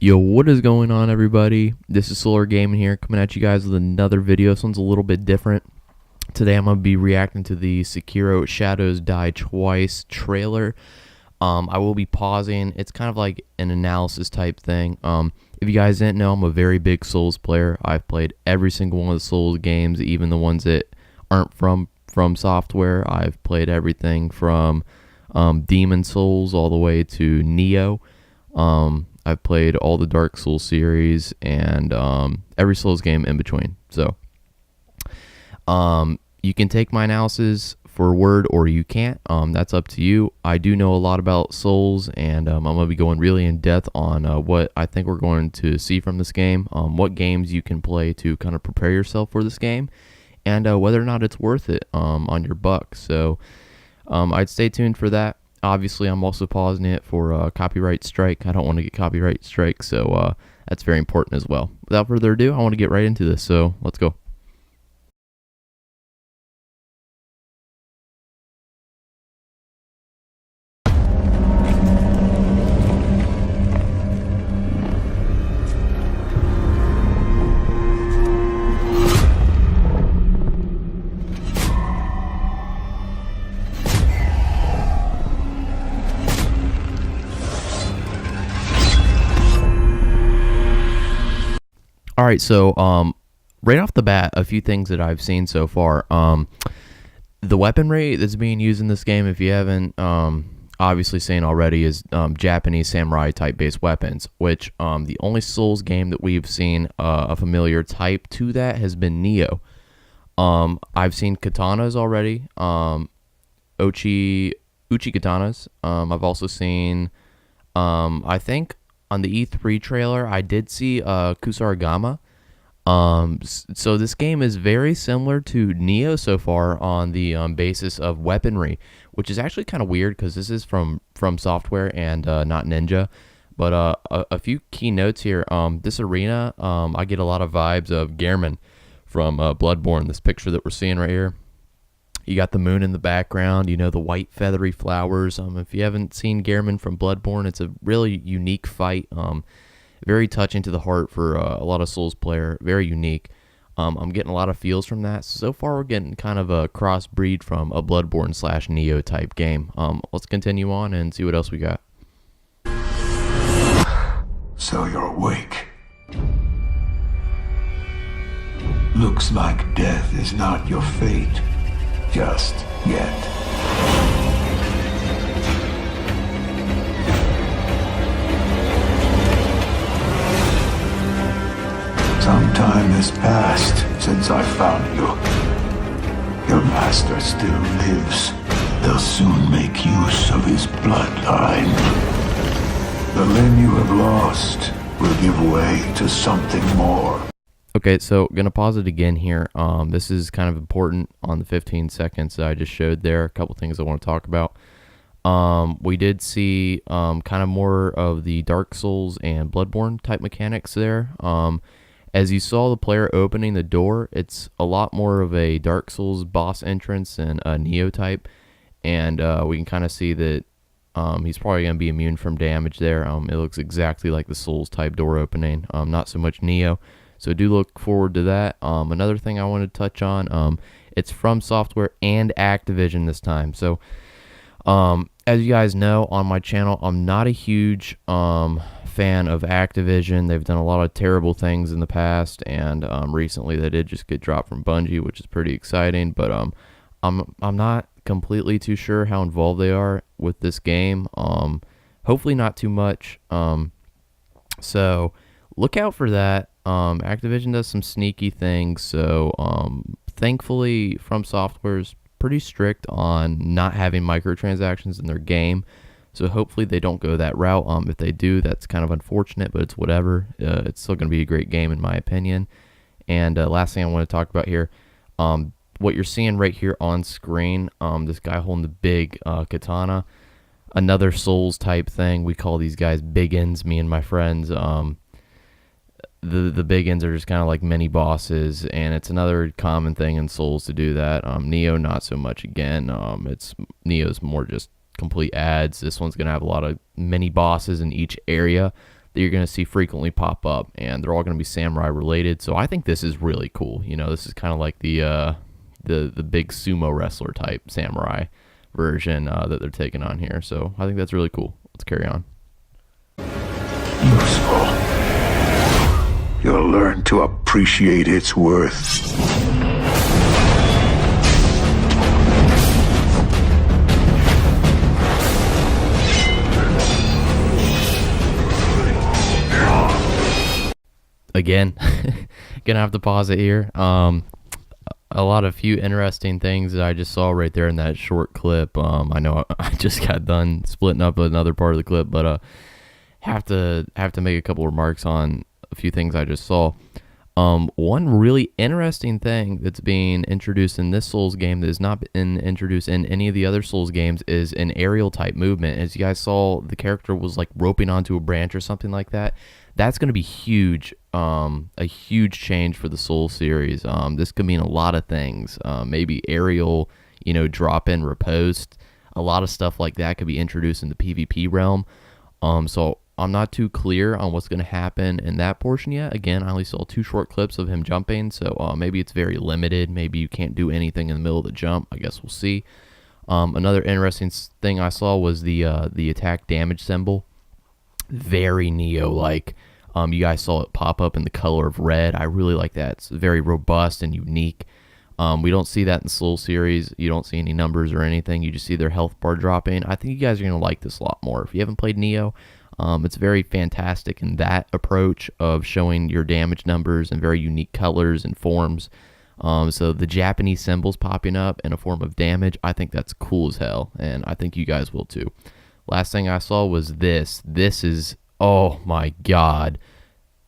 Yo, what is going on, everybody? This is Solar Gaming here, coming at you guys with another video. This one's a little bit different. Today I'm going to be reacting to the Sekiro Shadows Die Twice trailer. I will be pausing. It's kind of like an analysis type thing. If you guys didn't know, I'm a very big Souls player. I've played every single one of the Souls games, even the ones that aren't from Software. I've played everything from Demon Souls all the way to Neo. I've played all the Dark Souls series and every Souls game in between. So you can take my analysis for word or you can't. That's up to you. I do know a lot about Souls, and I'm going to be going really in depth on what I think we're going to see from this game, what games you can play to kind of prepare yourself for this game, and whether or not it's worth it on your buck. So I'd stay tuned for that. Obviously, I'm also pausing it for a copyright strike. I don't want to get copyright strike, so that's very important as well. Without further ado, I want to get right into this, so let's go. All right, so right off the bat, a few things that I've seen so far. The weaponry that's being used in this game, if you haven't obviously seen already, is Japanese samurai type based weapons, which the only Souls game that we've seen a familiar type to that has been Neo. I've seen katanas already, uchi katanas. I've also seen, I think, on the E3 trailer, I did see Kusarigama. So this game is very similar to Neo so far on the basis of weaponry, which is actually kind of weird because this is from Software and not Ninja. But a few key notes here. This arena, I get a lot of vibes of Gehrman from Bloodborne, this picture that we're seeing right here. You got the moon in the background, you know, the white feathery flowers. If you haven't seen Gehrman from Bloodborne, it's a really unique fight. Very touching to the heart for a lot of Souls player. Very unique. I'm getting a lot of feels from that. So far, we're getting kind of a crossbreed from a Bloodborne / Neo type game. Let's continue on and see what else we got. So you're awake. Looks like death is not your fate. Just yet. Some time has passed since I found you. Your master still lives. They'll soon make use of his bloodline. The limb you have lost will give way to something more. Okay, so gonna pause it again here. This is kind of important on the 15 seconds that I just showed there. A couple things I want to talk about. We did see kind of more of the Dark Souls and Bloodborne type mechanics there. As you saw the player opening the door, it's a lot more of a Dark Souls boss entrance and a Neo type, and we can kind of see that he's probably gonna be immune from damage there. It looks exactly like the Souls type door opening, not so much Neo. So do look forward to that. Another thing I want to touch on, it's From Software and Activision this time. So as you guys know, on my channel, I'm not a huge fan of Activision. They've done a lot of terrible things in the past, and recently they did just get dropped from Bungie, which is pretty exciting. But I'm not completely too sure how involved they are with this game. Hopefully not too much. So look out for that. Activision does some sneaky things, so thankfully From Software is pretty strict on not having microtransactions in their game, so hopefully they don't go that route. If they do, that's kind of unfortunate, but it's whatever. It's still going to be a great game in my opinion. And last thing I want to talk about here, what you're seeing right here on screen, this guy holding the big katana, another Souls type thing. We call these guys biggins, me and my friends. The biggins are just kind of like mini bosses, and it's another common thing in Souls to do that. Neo, not so much again. Neo's more just complete ads. This one's going to have a lot of mini bosses in each area that you're going to see frequently pop up, and they're all going to be samurai related. So I think this is really cool. This is kind of like the big sumo wrestler type samurai version that they're taking on here. So I think that's really cool. Let's carry on. Useful. You'll learn to appreciate its worth. Again, gonna have to pause it here. A few interesting things that I just saw right there in that short clip. I know I just got done splitting up another part of the clip, but have to make a couple remarks on a few things I just saw. One really interesting thing that's being introduced in this Souls game that has not been introduced in any of the other Souls games is an aerial type movement. As you guys saw, the character was like roping onto a branch or something like that. That's going to be huge, a huge change for the Souls series. This could mean a lot of things. Maybe aerial, drop in, riposte. A lot of stuff like that could be introduced in the PvP realm. So I'm not too clear on what's going to happen in that portion yet. Again, I only saw 2 short clips of him jumping, so maybe it's very limited. Maybe you can't do anything in the middle of the jump. I guess we'll see. Another interesting thing I saw was the attack damage symbol. Very Neo-like. You guys saw it pop up in the color of red. I really like that. It's very robust and unique. We don't see that in the Soul series. You don't see any numbers or anything. You just see their health bar dropping. I think you guys are going to like this a lot more. If you haven't played Neo, it's very fantastic in that approach of showing your damage numbers and very unique colors and forms. So the Japanese symbols popping up in a form of damage, I think that's cool as hell, and I think you guys will too. Last thing I saw was this. This is, oh my god.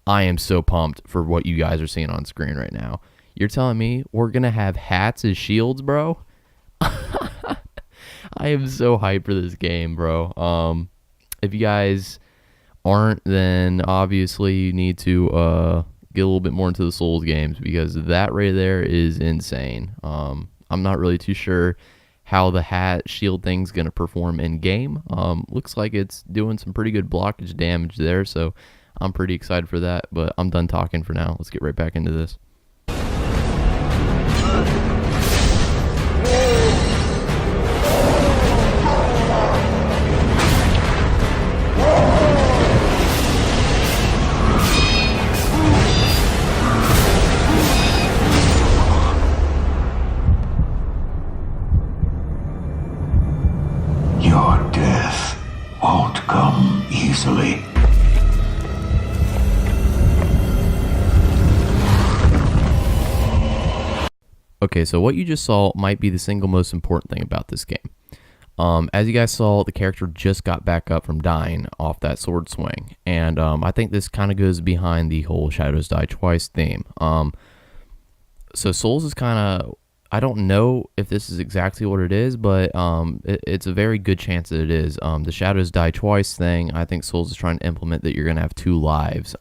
I am so pumped for what you guys are seeing on screen right now. You're telling me we're going to have hats as shields, bro? I am so hyped for this game, bro. If you guys aren't, then obviously you need to get a little bit more into the Souls games, because that right there is insane. I'm not really too sure how the hat shield thing's going to perform in game. Looks like it's doing some pretty good blockage damage there, so I'm pretty excited for that, but I'm done talking for now. Let's get right back into this. Your death won't come easily. Okay, so what you just saw might be the single most important thing about this game. As you guys saw, the character just got back up from dying off that sword swing, and I think this kind of goes behind the whole Shadows Die Twice theme. So Souls is kind of, I don't know if this is exactly what it is, but it's a very good chance that it is. The Shadows Die Twice thing, I think Souls is trying to implement that you're going to have 2 lives.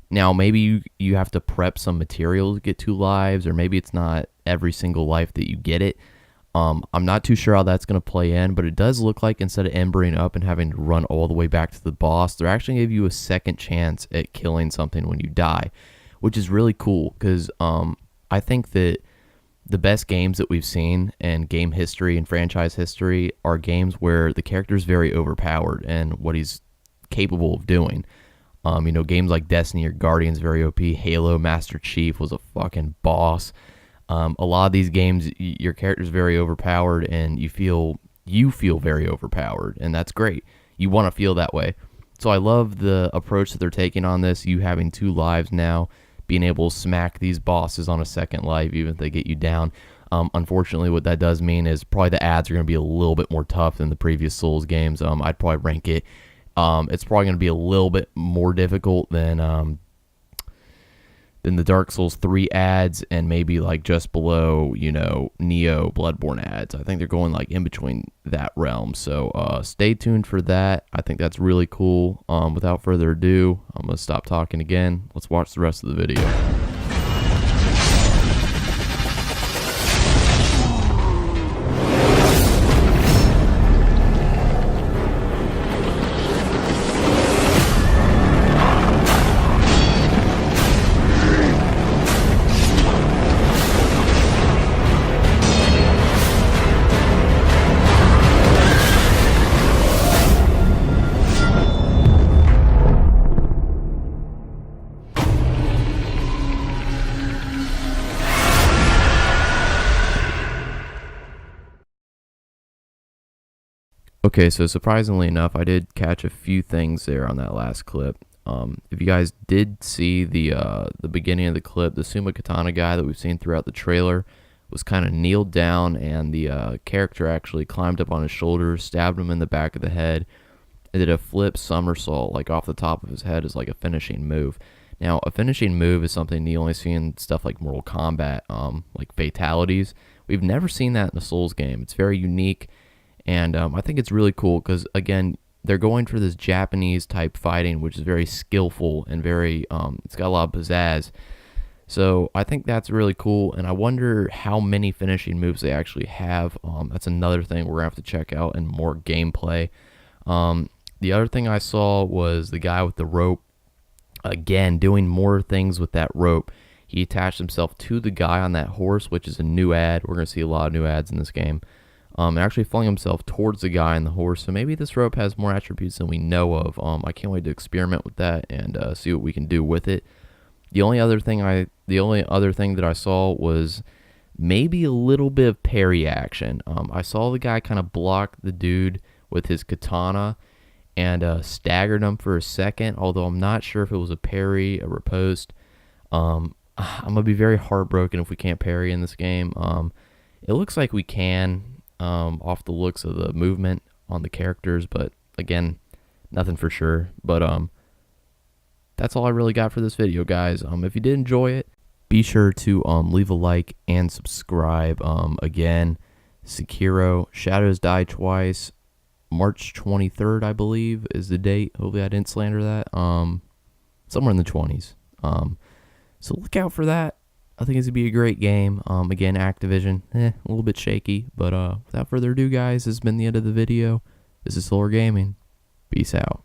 Now, maybe you have to prep some material to get 2 lives, or maybe it's not every single life that you get it. I'm not too sure how that's going to play in, but it does look like instead of embering up and having to run all the way back to the boss, they're actually going to give you a second chance at killing something when you die, which is really cool, because I think that the best games that we've seen in game history and franchise history are games where the character is very overpowered and what he's capable of doing. Games like Destiny or Guardians, very OP. Halo, Master Chief was a fucking boss. A lot of these games, your character's very overpowered, and you feel very overpowered, and that's great. You want to feel that way. So I love the approach that they're taking on this. You having 2 lives now, being able to smack these bosses on a second life, even if they get you down. Unfortunately, what that does mean is probably the ads are going to be a little bit more tough than the previous Souls games. I'd probably rank it. It's probably going to be a little bit more difficult than the Dark Souls 3 ads, and maybe like just below, Neo Bloodborne ads. I think they're going like in between that realm. So stay tuned for that. I think that's really cool. Without further ado, I'm going to stop talking again. Let's watch the rest of the video. Okay, so surprisingly enough, I did catch a few things there on that last clip. If you guys did see the beginning of the clip, the Suma Katana guy that we've seen throughout the trailer was kind of kneeled down, and the character actually climbed up on his shoulders, stabbed him in the back of the head, and did a flip somersault like off the top of his head as like a finishing move. Now, a finishing move is something you only see in stuff like Mortal Kombat, like fatalities. We've never seen that in a Souls game. It's very unique. And I think it's really cool because, again, they're going for this Japanese type fighting, which is very skillful and very, it's got a lot of pizzazz. So I think that's really cool. And I wonder how many finishing moves they actually have. That's another thing we're going to have to check out in more gameplay. The other thing I saw was the guy with the rope, again, doing more things with that rope. He attached himself to the guy on that horse, which is a new ad. We're going to see a lot of new ads in this game. And actually flung himself towards the guy on the horse. So maybe this rope has more attributes than we know of. I can't wait to experiment with that and see what we can do with it. The only other thing that I saw was maybe a little bit of parry action. I saw the guy kind of block the dude with his katana and staggered him for a second, although I'm not sure if it was a parry, a riposte. I'm going to be very heartbroken if we can't parry in this game. It looks like we can. Off the looks of the movement on the characters, but again, nothing for sure. But that's all I really got for this video, guys. If you did enjoy it, be sure to leave a like and subscribe. Again, Sekiro, Shadows Die Twice, March 23rd, I believe, is the date. Hopefully I didn't slander that. Somewhere in the 20s. So look out for that. I think it's going to be a great game. Again, Activision, a little bit shaky. But without further ado, guys, this has been the end of the video. This is Solar Gaming. Peace out.